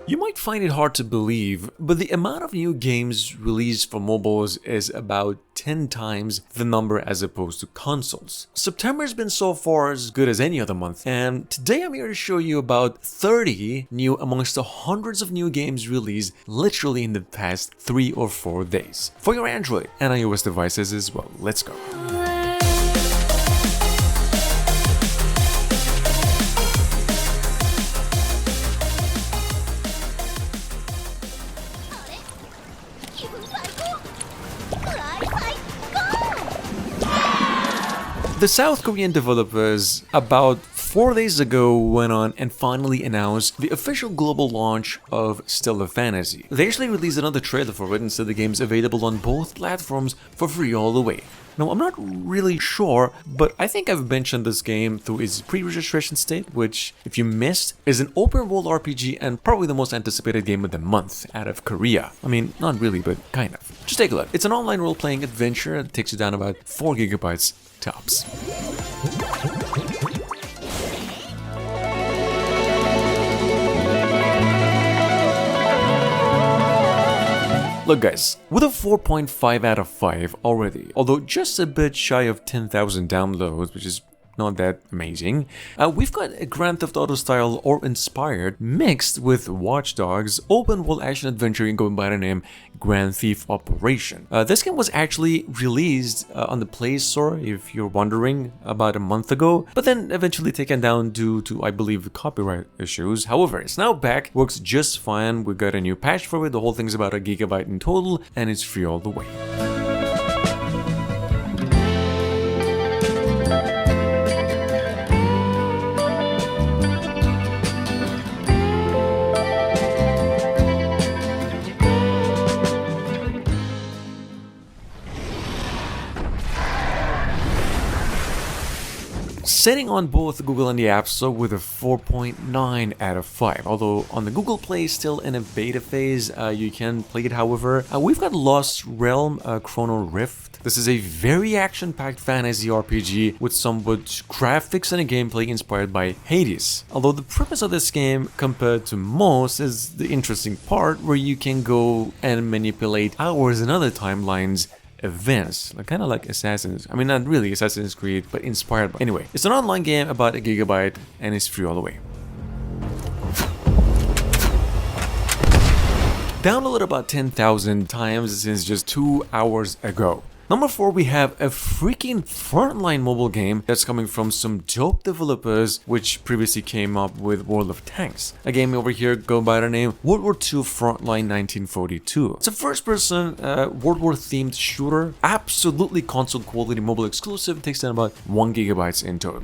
You might find it hard to believe, but the amount of new games released for mobiles is about 10 times the number as opposed to consoles. September has been so far as good as any other month, and today I'm here to show you about 30 new amongst the hundreds of new games released literally in the past 3 or 4 days. For your Android and iOS devices as well. Let's go. The South Korean developers about 4 days ago went on and finally announced the official global launch of Stella Fantasy. They actually released another trailer for it and said the game's available on both platforms for free all the way. Now, I'm not really sure, but I think I've mentioned this game through its pre-registration state, which, if you missed, is an open-world RPG and probably the most anticipated game of the month out of Korea. I mean, not really, but kind of. Just take a look. It's an online role-playing adventure that takes you down about 4 gigabytes tops. Look guys, with a 4.5 out of 5 already, although just a bit shy of 10,000 downloads, which is not that amazing, we've got a Grand Theft Auto style or inspired mixed with Watch Dogs open world action adventure going by the name Grand Theft Operation. This game was actually released on the Play Store, if you're wondering, about a month ago, but then eventually taken down due to, I believe, copyright issues. However, it's now back, works just fine. We got a new patch for it. The whole thing's about 1 gigabyte in total, and it's free all the way. Sitting on both Google and the App Store with a 4.9 out of 5. Although on the Google Play still in a beta phase, you can play it however. We've got Lost Realm Chronorift. This is a very action-packed fantasy RPG with somewhat graphics and a gameplay inspired by Hades. Although the premise of this game compared to most is the interesting part where you can go and manipulate hours and other timelines events, kind of like not really Assassin's Creed, but inspired by. Anyway, it's an online game about 1 gigabyte and it's free all the way. Downloaded about 10,000 times since just 2 hours ago. Number 4, we have a freaking Frontline mobile game that's coming from some dope developers which previously came up with World of Tanks. A game over here go by the name World War II Frontline 1942. It's a first-person World War themed shooter, absolutely console quality mobile exclusive, takes down about 1 gigabyte in total.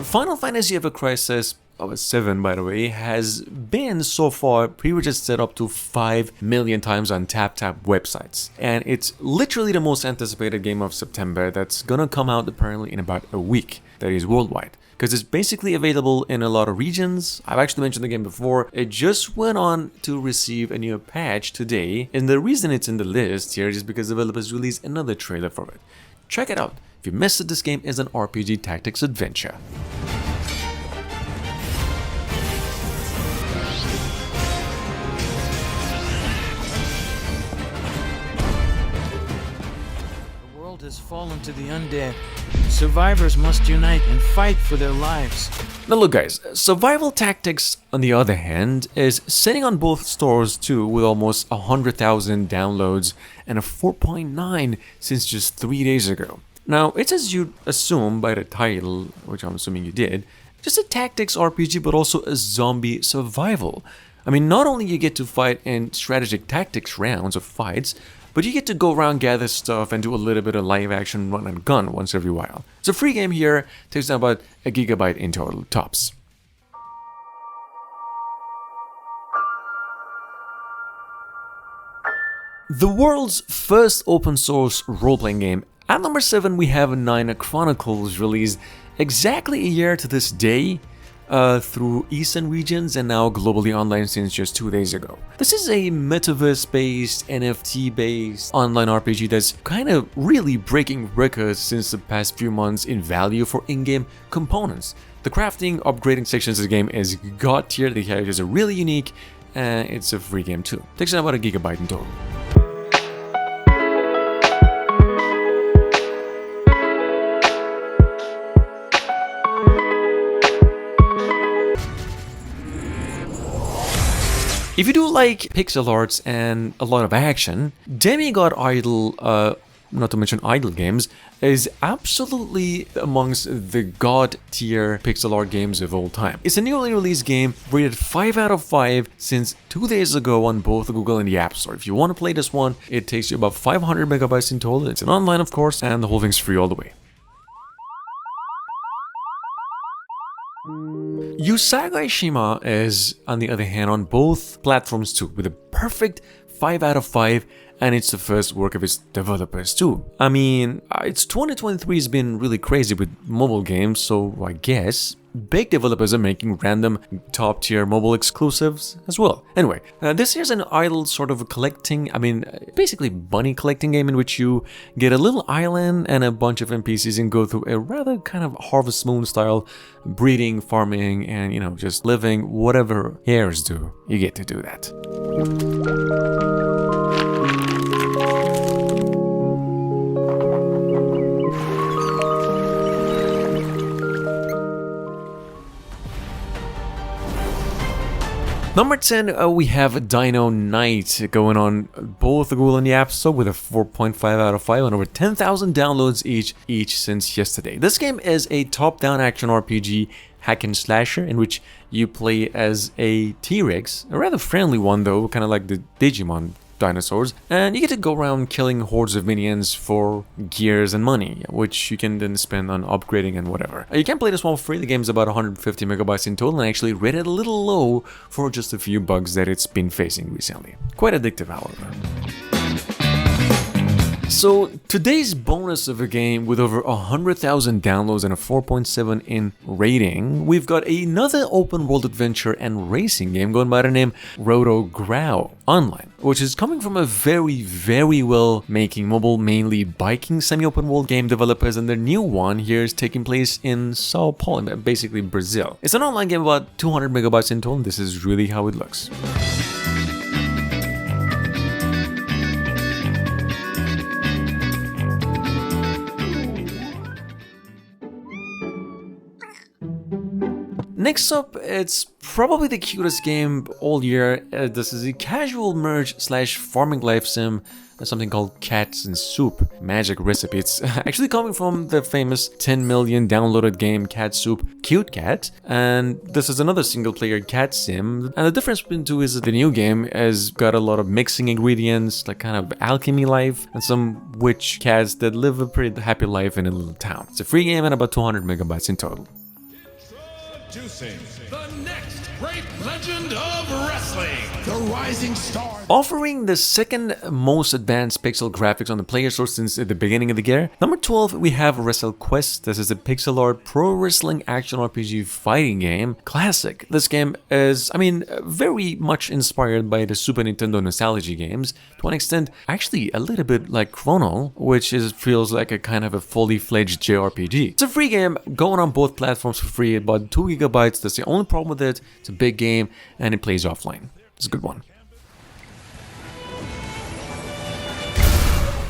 Final Fantasy Ever Crisis VII, by the way, has been so far pre-registered up to 5 million times on TapTap websites. And it's literally the most anticipated game of September that's gonna come out apparently in about a week, that is worldwide. Because it's basically available in a lot of regions. I've actually mentioned the game before. It just went on to receive a new patch today, and the reason it's in the list here is because developers released another trailer for it. Check it out. If you missed it, this game is an RPG tactics adventure. Has fallen to the undead. Survivors must unite and fight for their lives. Now look guys, Survival Tactics on the other hand is sitting on both stores too with almost 100,000 downloads and a 4.9 since just 3 days ago. Now it's as you'd assume by the title, which I'm assuming you did, just a tactics RPG but also a zombie survival. I mean, not only you get to fight in strategic tactics rounds of fights, but you get to go around, gather stuff, and do a little bit of live action run and gun once every while. It's a free game here, takes down about 1 gigabyte in total, tops. The world's first open source role-playing game. At number 7 we have VII Chronicles, released exactly a year to this day. through Eastern regions and now globally online since just 2 days ago. This is a metaverse-based, NFT-based online RPG that's kind of really breaking records since the past few months in value for in-game components. The crafting, upgrading sections of the game is god tier, the characters are really unique, and it's a free game too. Takes about a gigabyte in total. If you do like pixel arts and a lot of action, Demigod Idol, not to mention idle games, is absolutely amongst the god tier pixel art games of all time. It's a newly released game rated 5 out of 5 since 2 days ago on both Google and the App Store. If you want to play this one, it takes you about 500 megabytes in total. It's an online, of course, and the whole thing's free all the way. Saga Shima is, on the other hand, on both platforms too, with a perfect 5 out of 5, and it's the first work of its developers too. I mean, it's 2023 has been really crazy with mobile games, so I guess big developers are making random top-tier mobile exclusives as well. Anyway, this here's an idle sort of basically bunny collecting game in which you get a little island and a bunch of NPCs and go through a rather kind of Harvest Moon style breeding, farming, and just living whatever hares do. You get to do that. Number 10, we have Dino Knight going on both Google and the App Store with a 4.5 out of 5 and over 10,000 downloads each since yesterday. This game is a top-down action RPG hack and slasher in which you play as a T-Rex, a rather friendly one though, kind of like the Digimon dinosaurs, and you get to go around killing hordes of minions for gears and money, which you can then spend on upgrading and whatever. You can play this one for free. The game's about 150 megabytes in total and actually rated a little low for just a few bugs that it's been facing recently. Quite addictive, however. So today's bonus of a game with over 100,000 downloads and a 4.7 in rating, we've got another open world adventure and racing game going by the name RodoGrau Online, which is coming from a very, very well making mobile, mainly biking semi-open world game developers, and their new one here is taking place in Sao Paulo, basically Brazil. It's an online game about 200 megabytes in total, and this is really how it looks. Next up, it's probably the cutest game all year. This is a casual merge / farming life sim, something called Cats and Soup Magic Recipe. It's actually coming from the famous 10 million downloaded game Cat Soup Cute Cat, and this is another single player cat sim. And the difference between the two is that the new game has got a lot of mixing ingredients, like kind of alchemy life, and some witch cats that live a pretty happy life in a little town. It's a free game and about 200 megabytes in total. Introducing the next great legend of wrestling, the rising star. Offering the second most advanced pixel graphics on the player source since the beginning of the year. Number 12, we have WrestleQuest. This is a pixel art pro wrestling action RPG fighting game. Classic. This game is, very much inspired by the Super Nintendo nostalgia games. To an extent, actually a little bit like Chrono, which feels like a kind of a fully fledged JRPG. It's a free game going on both platforms for free, about 2 gigabytes. That's the only problem with it. It's a big game and it plays offline. It's a good one.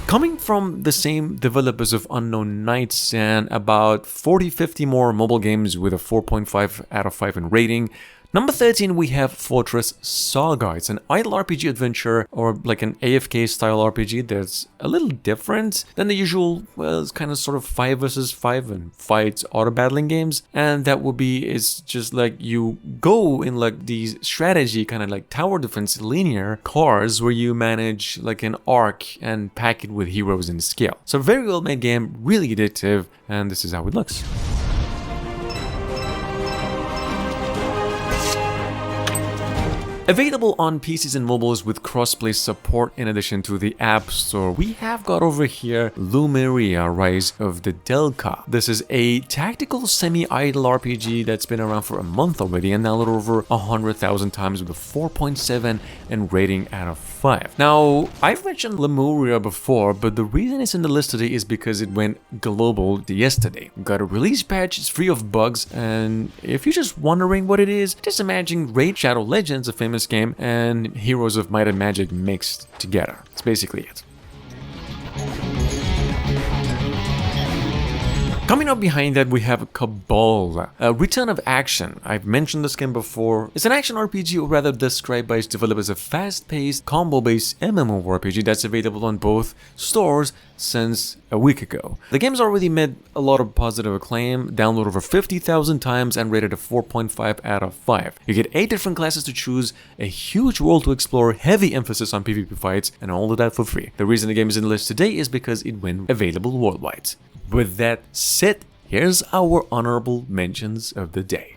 Coming from the same developers of Unknown Knights and about 40-50 more mobile games with a 4.5 out of 5 in rating. Number 13, we have Fortress Saga. It's an idle RPG adventure, or like an AFK style RPG that's a little different than the usual, it's kind of sort of 5 versus 5 and fights auto battling games. And that would be, it's just like you go in like these strategy kind of like tower defense linear cars where you manage like an arc and pack it with heroes in scale. So very well made game, really addictive, and this is how it looks. Available on PCs and mobiles with crossplay support in addition to the App Store, we have got over here Lumeria Rise of the Delca. This is a tactical semi-idle RPG that's been around for a month already and downloaded over 100,000 times with a 4.7 and rating out of 5. Now, I've mentioned Lemuria before, but the reason it's in the list today is because it went global yesterday. Got a release patch, it's free of bugs, and if you're just wondering what it is, just imagine Raid Shadow Legends, a famous game, and Heroes of Might and Magic mixed together. That's basically it. Coming up behind that, we have Cabal, a Return of Action. I've mentioned this game before. It's an action RPG, or rather described by its developers as a fast-paced, combo-based MMORPG that's available on both stores since a week ago. The game's already made a lot of positive acclaim, downloaded over 50,000 times and rated a 4.5 out of 5. You get 8 different classes to choose, a huge world to explore, heavy emphasis on PvP fights, and all of that for free. The reason the game is in the list today is because it went available worldwide. With that said, here's our honorable mentions of the day.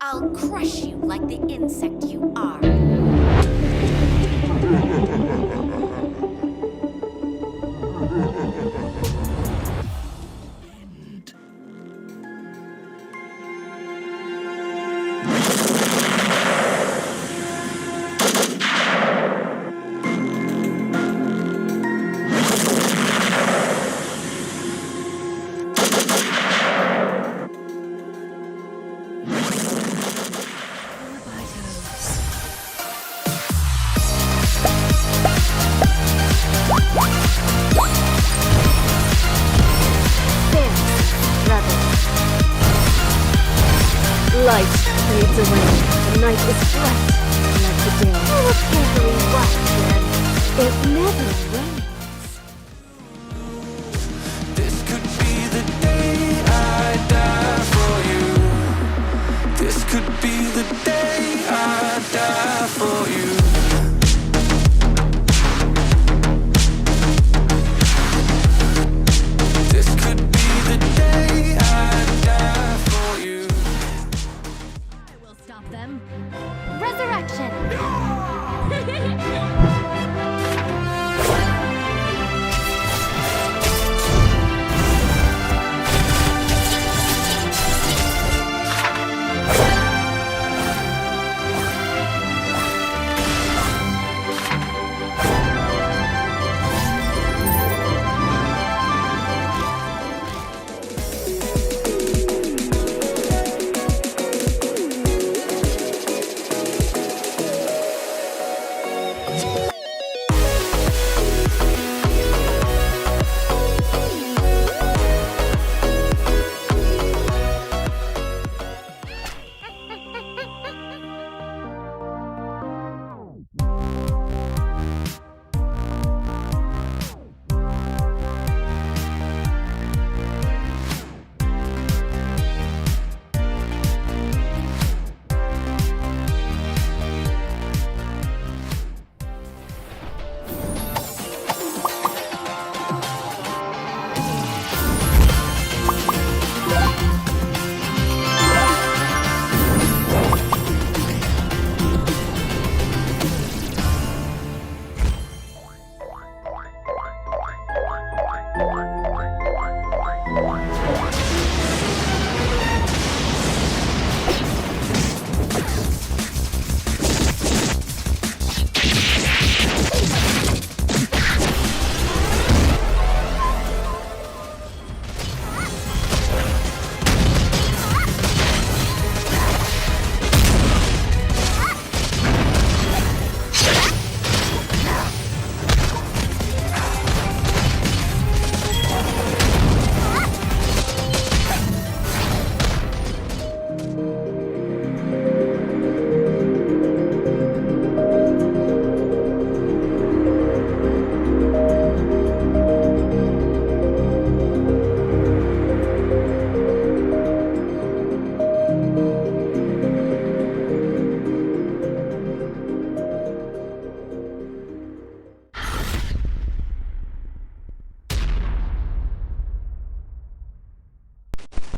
I'll crush you like the insect you are. Light fades away. The night is bright like the day. Oh, carefully watch them. It never rains.